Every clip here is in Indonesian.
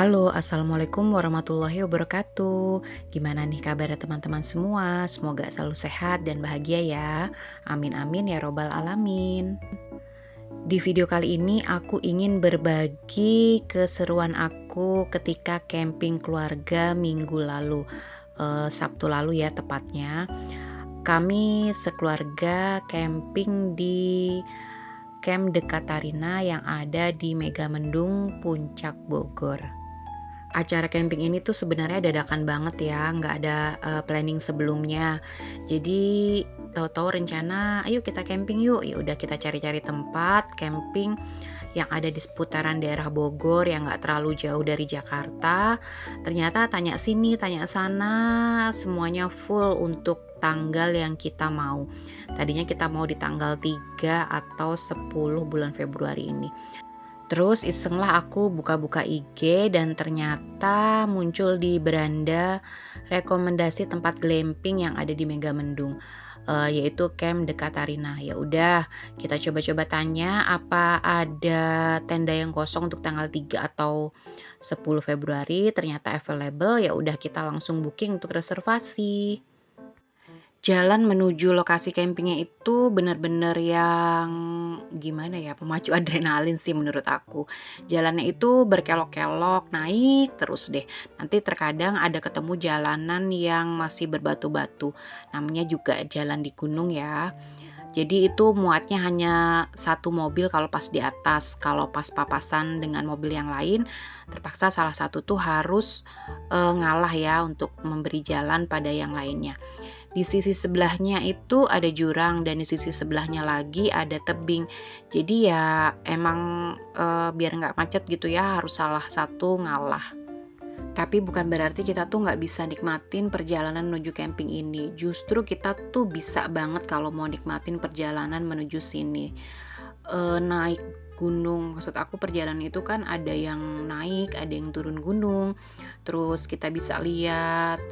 Halo, Assalamualaikum warahmatullahi wabarakatuh. Gimana nih kabarnya teman-teman semua? Semoga selalu sehat dan bahagia ya. Amin amin ya robbal alamin. Di video kali ini aku ingin berbagi keseruan aku ketika camping keluarga minggu lalu, Sabtu lalu ya tepatnya. Kami sekeluarga camping di Camp Dekatarina yang ada di Megamendung, Puncak Bogor. Acara camping ini tuh sebenarnya dadakan banget ya, nggak ada planning sebelumnya. Jadi tahu-tahu rencana, ayo kita camping yuk. Ya udah kita cari-cari tempat camping yang ada di seputaran daerah Bogor yang nggak terlalu jauh dari Jakarta. Ternyata tanya sini, tanya sana, semuanya full untuk tanggal yang kita mau. Tadinya kita mau di tanggal 3 atau 10 bulan Februari ini. Terus isenglah aku buka-buka IG dan ternyata muncul di beranda rekomendasi tempat glamping yang ada di Megamendung, yaitu Camp Dekatarina. Ya udah, kita coba-coba tanya apa ada tenda yang kosong untuk tanggal 3 atau 10 Februari. Ternyata available, ya udah kita langsung booking untuk reservasi. Jalan menuju lokasi campingnya itu benar-benar yang gimana ya, pemacu adrenalin sih menurut aku. Jalannya itu berkelok-kelok, naik terus deh. Nanti terkadang ada ketemu jalanan yang masih berbatu-batu. Namanya juga jalan di gunung ya. Jadi itu muatnya hanya satu mobil kalau pas di atas. Kalau pas papasan dengan mobil yang lain, terpaksa salah satu tuh harus ngalah ya untuk memberi jalan pada yang lainnya. Di sisi sebelahnya itu ada jurang dan di sisi sebelahnya lagi ada tebing. Jadi ya emang biar nggak macet gitu ya, harus salah satu ngalah. Tapi bukan berarti kita tuh nggak bisa nikmatin perjalanan menuju camping ini. Justru kita tuh bisa banget kalau mau nikmatin perjalanan menuju sini. Naik gunung, maksud aku perjalanan itu kan ada yang naik, ada yang turun gunung. Terus kita bisa lihat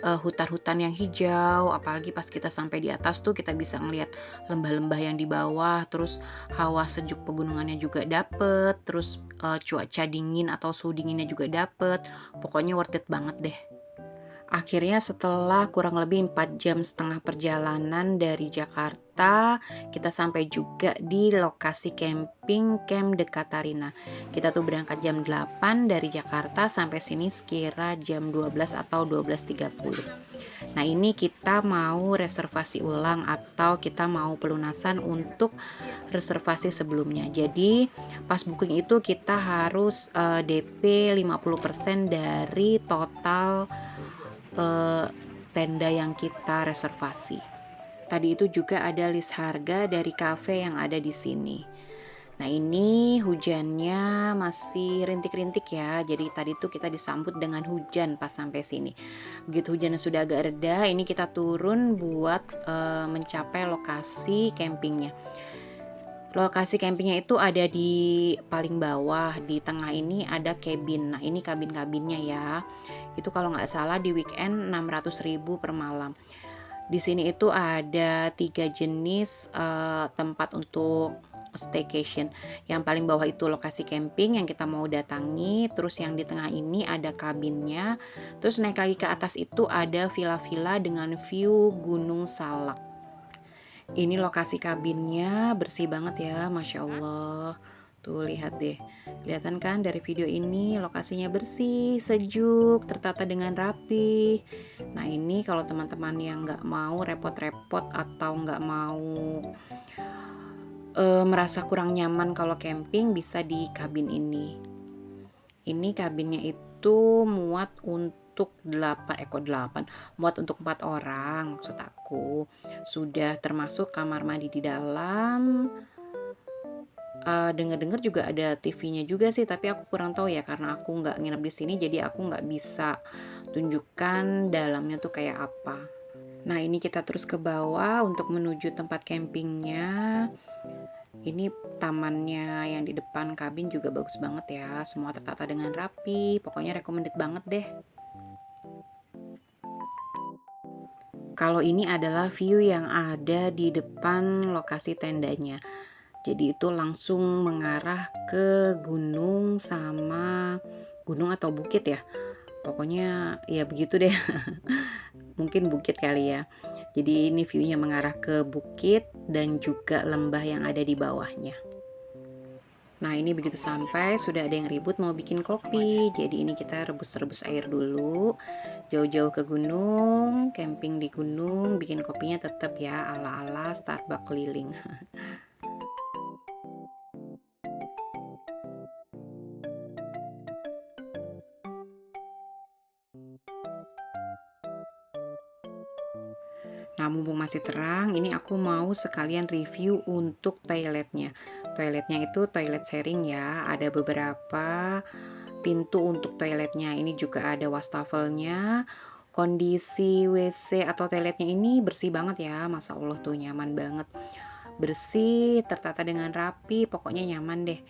hutan-hutan yang hijau, apalagi pas kita sampai di atas tuh kita bisa ngelihat lembah-lembah yang di bawah, terus hawa sejuk pegunungannya juga dapet, terus cuaca dingin atau suhu dinginnya juga dapet. Pokoknya worth it banget deh. Akhirnya setelah kurang lebih 4 jam setengah perjalanan dari Jakarta, kita sampai juga di lokasi camping Camp Dekatarina. Kita tuh berangkat jam 8 dari Jakarta sampai sini sekira jam 12 atau 12.30. Nah ini kita mau reservasi ulang atau kita mau pelunasan untuk reservasi sebelumnya. Jadi pas booking itu kita harus DP 50% dari total tenda yang kita reservasi. Tadi itu juga ada list harga dari cafe yang ada di sini. Nah ini hujannya masih rintik-rintik ya. Jadi tadi tuh kita disambut dengan hujan pas sampai sini. Begitu hujannya sudah agak reda, ini kita turun buat mencapai lokasi campingnya. Lokasi campingnya itu ada di paling bawah, di tengah ini ada cabin. Nah ini kabin-kabinnya ya. Itu kalau nggak salah di weekend 600.000 per malam. Di sini itu ada 3 jenis tempat untuk staycation. Yang paling bawah itu lokasi camping yang kita mau datangi. Terus yang di tengah ini ada kabinnya. Terus naik lagi ke atas itu ada villa-villa dengan view Gunung Salak. Ini lokasi kabinnya bersih banget ya, Masya Allah. Tuh lihat deh, kelihatan kan dari video ini lokasinya bersih, sejuk, tertata dengan rapi. Nah ini kalau teman-teman yang nggak mau repot-repot atau nggak mau merasa kurang nyaman kalau camping, bisa di kabin ini. Ini kabinnya itu muat untuk 8 muat untuk 4 orang maksud aku. Sudah termasuk kamar mandi di dalam. Dengar-dengar juga ada TV-nya juga sih, tapi aku kurang tahu ya karena aku nggak nginep di sini, jadi aku nggak bisa tunjukkan dalamnya tuh kayak apa. Nah ini kita terus ke bawah untuk menuju tempat campingnya. Ini tamannya yang di depan kabin juga bagus banget ya, semua tertata dengan rapi, pokoknya recommended banget deh. Kalau ini adalah view yang ada di depan lokasi tendanya. Jadi itu langsung mengarah ke gunung sama gunung atau bukit ya. Pokoknya ya begitu deh. Mungkin bukit kali ya. Jadi ini view-nya mengarah ke bukit dan juga lembah yang ada di bawahnya. Nah ini begitu sampai sudah ada yang ribut mau bikin kopi. Jadi ini kita rebus-rebus air dulu. Jauh-jauh ke gunung, camping di gunung, bikin kopinya tetap ya ala-ala Starbucks keliling. Nah, mumpung masih terang, ini aku mau sekalian review untuk toiletnya. Toiletnya itu toilet sharing ya, ada beberapa pintu untuk toiletnya. Ini juga ada wastafelnya. Kondisi WC atau toiletnya ini bersih banget ya, Masya Allah tuh nyaman banget. Bersih, tertata dengan rapi, pokoknya nyaman deh.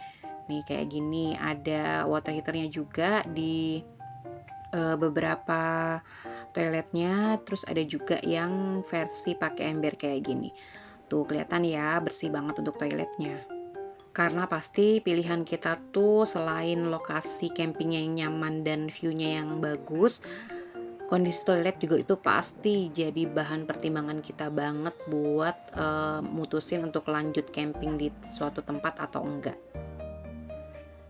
Nih kayak gini, ada water heaternya juga di beberapa toiletnya, terus ada juga yang versi pakai ember kayak gini. Tuh kelihatan ya, bersih banget untuk toiletnya. Karena pasti pilihan kita tuh selain lokasi campingnya yang nyaman dan view-nya yang bagus, kondisi toilet juga itu pasti jadi bahan pertimbangan kita banget buat mutusin untuk lanjut camping di suatu tempat atau enggak.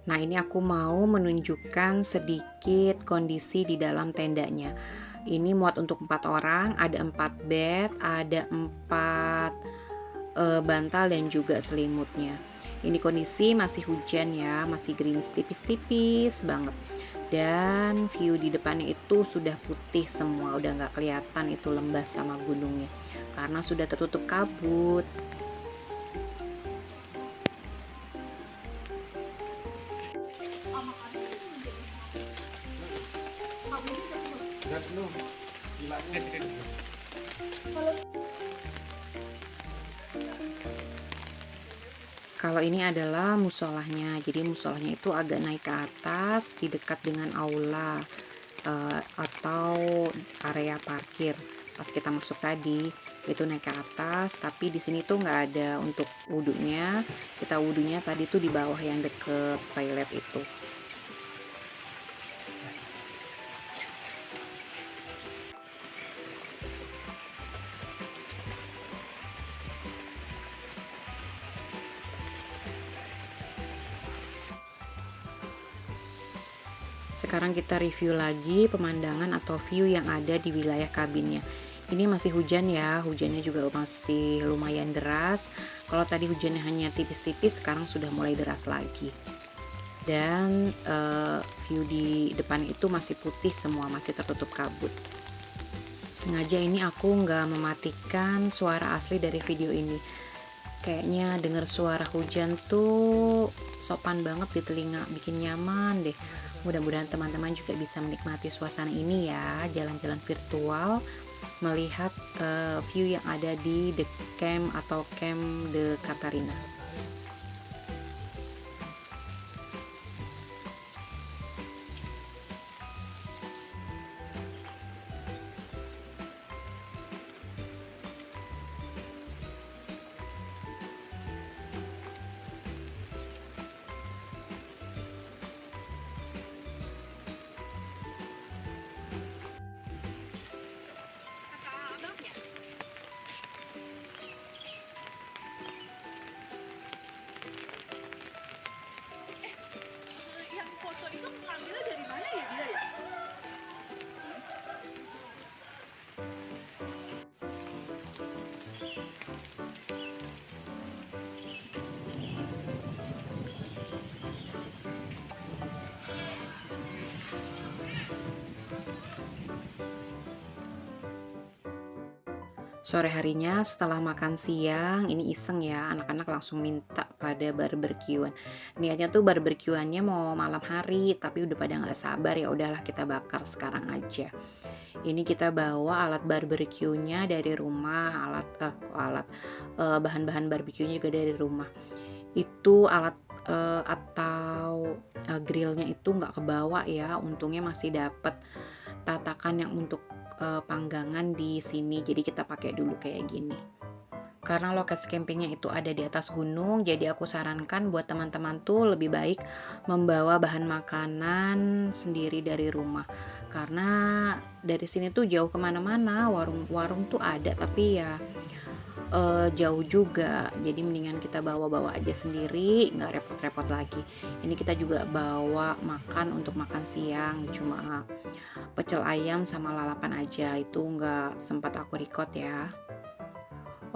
Nah ini aku mau menunjukkan sedikit kondisi di dalam tendanya. Ini muat untuk 4 orang, ada 4 bed, ada 4 bantal dan juga selimutnya. Ini kondisi masih hujan ya, masih gerimis tipis-tipis banget. Dan view di depannya itu sudah putih semua, udah nggak kelihatan itu lembah sama gunungnya karena sudah tertutup kabut. Kalau ini adalah musolahnya, jadi musolahnya itu agak naik ke atas di dekat dengan aula atau area parkir. Pas kita masuk tadi itu naik ke atas, tapi di sini tuh nggak ada untuk wudhunya. Kita wudhunya tadi tuh di bawah yang deket toilet itu. Sekarang kita review lagi pemandangan atau view yang ada di wilayah kabinnya. Ini masih hujan ya, hujannya juga masih lumayan deras. Kalau tadi hujannya hanya tipis-tipis, sekarang sudah mulai deras lagi. Dan view di depan itu masih putih semua, masih tertutup kabut. Sengaja ini aku nggak mematikan suara asli dari video ini. Kayaknya denger suara hujan tuh sopan banget di telinga, bikin nyaman deh. Mudah-mudahan teman-teman juga bisa menikmati suasana ini ya, jalan-jalan virtual, melihat view yang ada di The Camp atau Camp de Catarina. Yang foto itu ngambilnya dari mana ya dia ya? Sore harinya setelah makan siang, ini iseng ya, anak-anak langsung minta pada barbekyuan. Niatnya tuh barbekyuannya mau malam hari, tapi udah pada nggak sabar ya udahlah kita bakar sekarang aja. Ini kita bawa alat barbekyunya dari rumah, bahan-bahan barbekyunya juga dari rumah. Itu alat atau grillnya itu nggak kebawa ya, untungnya masih dapet tatakan yang untuk panggangan di sini, jadi kita pakai dulu kayak gini. Karena lokasi campingnya itu ada di atas gunung, jadi aku sarankan buat teman-teman tuh lebih baik membawa bahan makanan sendiri dari rumah. Karena dari sini tuh jauh kemana-mana, warung-warung tuh ada, tapi ya jauh juga. Jadi mendingan kita bawa-bawa aja sendiri, nggak repot-repot lagi. Ini kita juga bawa makan untuk makan siang, cuma pecel ayam sama lalapan aja, itu nggak sempat aku record ya.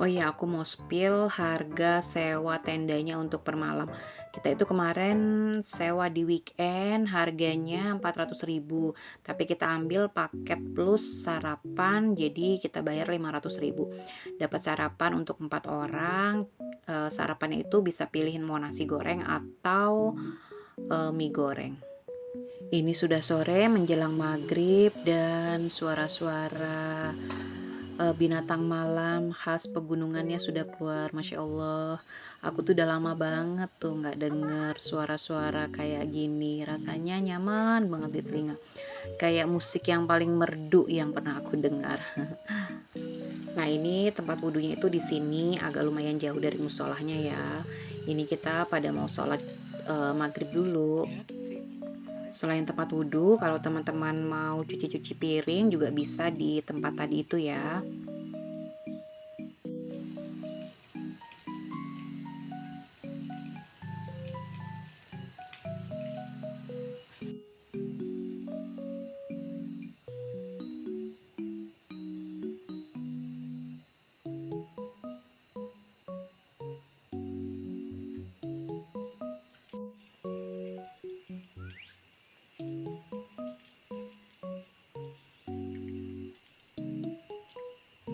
Oh iya, aku mau spill harga sewa tendanya untuk per malam. Kita itu kemarin sewa di weekend harganya 400.000, tapi kita ambil paket plus sarapan, jadi kita bayar 500.000. Dapat sarapan untuk 4 orang. Sarapannya itu bisa pilihin mau nasi goreng atau mie goreng. Ini sudah sore menjelang maghrib dan suara-suara binatang malam khas pegunungannya sudah keluar. Masya Allah, aku tuh udah lama banget tuh nggak denger suara-suara kayak gini. Rasanya nyaman banget di telinga, kayak musik yang paling merdu yang pernah aku dengar. Nah, ini tempat wudhunya itu di sini agak lumayan jauh dari musolahnya ya. Ini kita pada mau sholat maghrib dulu. Selain tempat wudhu, kalau teman-teman mau cuci-cuci piring juga bisa di tempat tadi itu ya.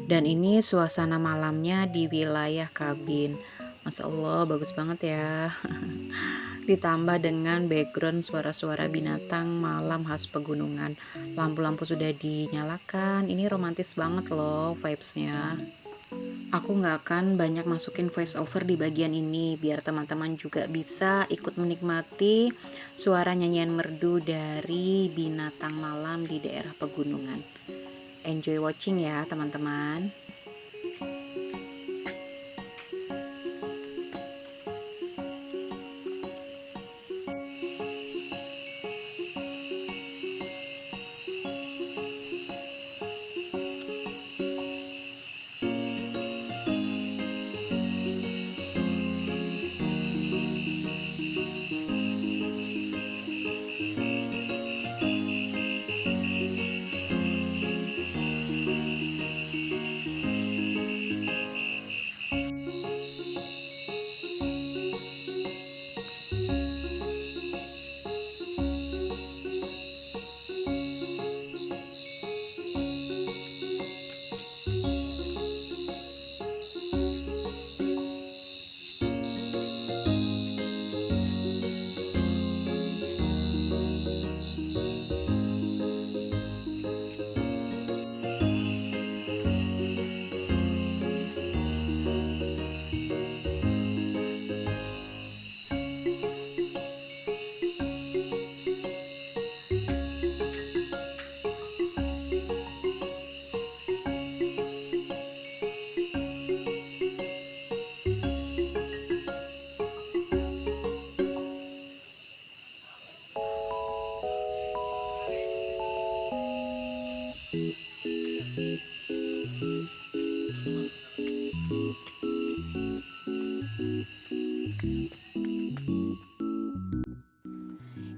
Dan ini suasana malamnya di wilayah kabin. Masya Allah, bagus banget ya. Ditambah dengan background suara-suara binatang malam khas pegunungan. Lampu-lampu sudah dinyalakan. Ini romantis banget loh vibes-nya. Aku nggak akan banyak masukin voice over di bagian ini, biar teman-teman juga bisa ikut menikmati suara nyanyian merdu dari binatang malam di daerah pegunungan. Enjoy watching ya teman-teman.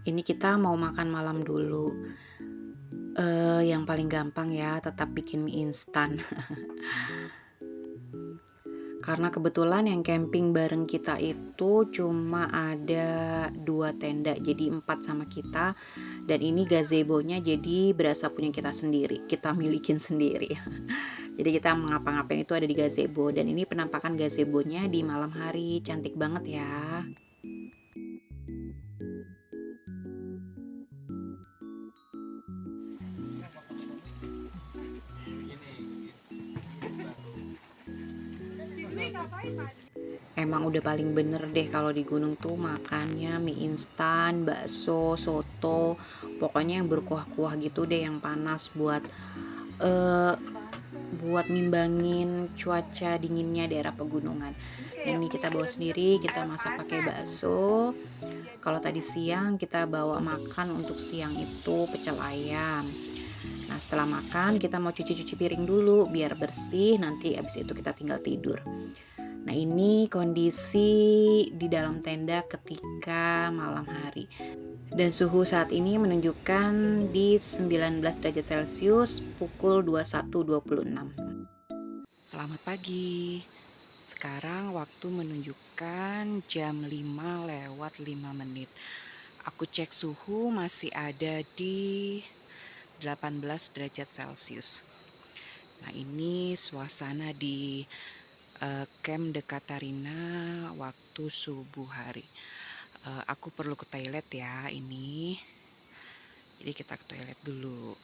Ini kita mau makan malam dulu. Yang paling gampang ya, tetap bikin mie instan. Karena kebetulan yang camping bareng kita itu cuma ada 2 tenda, jadi 4 sama kita. Dan ini gazebo-nya jadi berasa punya kita sendiri, kita milikin sendiri. Jadi kita mengapa-ngapain itu ada di gazebo. Dan ini penampakan gazebo-nya di malam hari, cantik banget ya. Emang udah paling bener deh kalau di gunung tuh makannya mie instan, bakso, soto, pokoknya yang berkuah-kuah gitu deh, yang panas buat eh, buat ngimbangin cuaca dinginnya daerah pegunungan. Dan ini kita bawa sendiri, kita masak pakai bakso. Kalau tadi siang kita bawa makan untuk siang itu pecel ayam. Nah setelah makan kita mau cuci-cuci piring dulu biar bersih, nanti abis itu kita tinggal tidur. Nah ini kondisi di dalam tenda ketika malam hari. Dan suhu saat ini menunjukkan di 19 derajat Celcius pukul 21.26. Selamat pagi. Sekarang waktu menunjukkan jam 5:05. Aku cek suhu masih ada di 18 derajat Celcius. Nah ini suasana di Camp de Catarina waktu subuh hari. Aku perlu ke toilet ya ini. Jadi kita ke toilet dulu.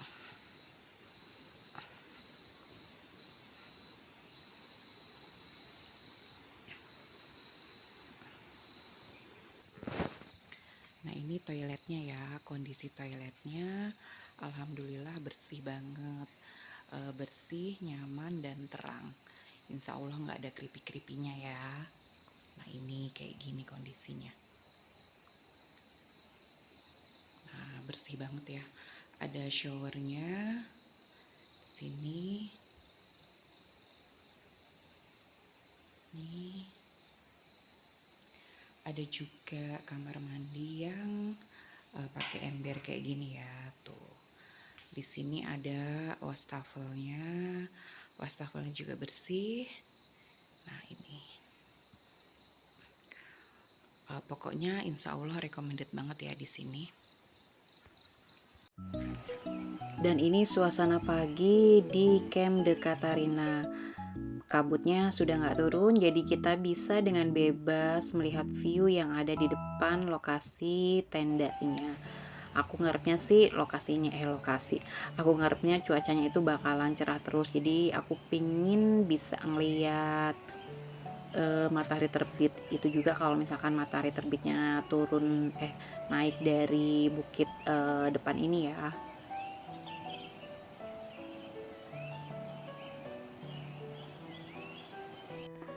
Nah ini toiletnya ya, kondisi toiletnya alhamdulillah bersih banget. Bersih, nyaman, dan terang. Insya Allah nggak ada keripik-keripinya ya. Nah ini kayak gini kondisinya. Nah bersih banget ya. Ada showernya sini. Nih. Ada juga kamar mandi yang pakai ember kayak gini ya, tuh. Di sini ada wastafelnya. Wastafelnya juga bersih. Nah ini. Pokoknya insya Allah recommended banget ya di sini. Dan ini suasana pagi di Camp de Catarina. Kabutnya sudah nggak turun, jadi kita bisa dengan bebas melihat view yang ada di depan lokasi tendanya. Aku ngarepnya sih aku ngarepnya cuacanya itu bakalan cerah terus, jadi aku pingin bisa ngeliat matahari terbit. Itu juga kalau misalkan matahari terbitnya turun naik dari bukit depan ini ya.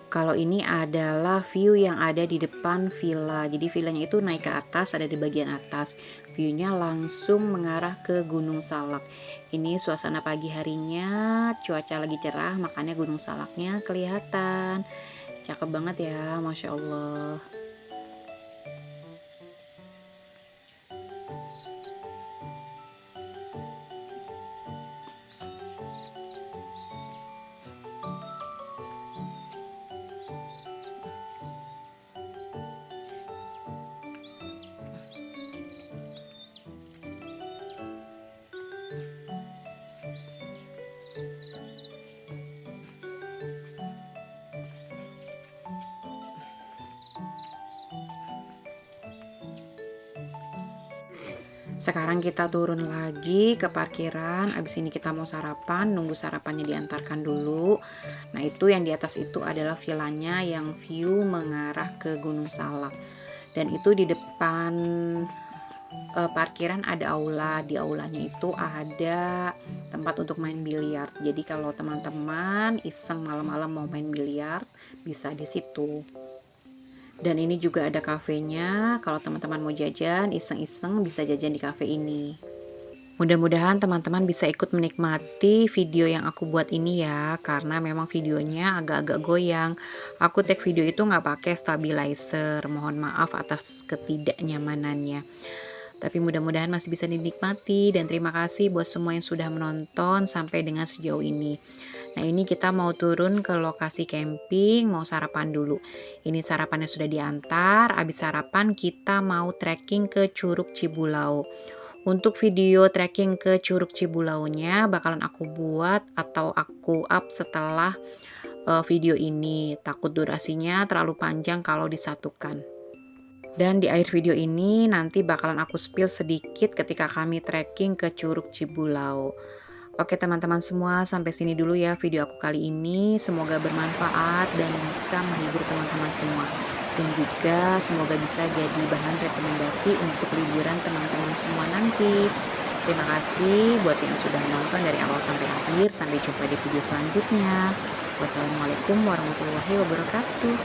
Kalau ini adalah view yang ada di depan villa. Jadi villanya itu naik ke atas, ada di bagian atas. Viewnya langsung mengarah ke Gunung Salak. Ini suasana pagi harinya, cuaca lagi cerah, makanya Gunung Salaknya kelihatan. Cakep banget ya, Masya Allah. Sekarang kita turun lagi ke parkiran. Abis ini kita mau sarapan, nunggu sarapannya diantarkan dulu. Nah itu yang di atas itu adalah villanya yang view mengarah ke Gunung Salak. Dan itu di depan parkiran ada aula. Di aulanya itu ada tempat untuk main biliar. Jadi kalau teman-teman iseng malam-malam mau main biliar, bisa di situ. Dan ini juga ada kafenya, kalau teman-teman mau jajan, iseng-iseng bisa jajan di kafe ini. Mudah-mudahan teman-teman bisa ikut menikmati video yang aku buat ini ya, karena memang videonya agak-agak goyang. Aku take video itu nggak pakai stabilizer, mohon maaf atas ketidaknyamanannya. Tapi mudah-mudahan masih bisa dinikmati, dan terima kasih buat semua yang sudah menonton sampai dengan sejauh ini. Nah ini kita mau turun ke lokasi camping, mau sarapan dulu. Ini sarapannya sudah diantar, habis sarapan kita mau trekking ke Curug Cibulau. Untuk video trekking ke Curug Cibulaunya bakalan aku buat atau aku up setelah video ini. Takut durasinya terlalu panjang kalau disatukan. Dan di akhir video ini nanti bakalan aku spill sedikit ketika kami trekking ke Curug Cibulau. Oke teman-teman semua, sampai sini dulu ya video aku kali ini. Semoga bermanfaat dan bisa menghibur teman-teman semua. Dan juga semoga bisa jadi bahan rekomendasi untuk liburan teman-teman semua nanti. Terima kasih buat yang sudah menonton dari awal sampai akhir. Sampai jumpa di video selanjutnya. Wassalamualaikum warahmatullahi wabarakatuh.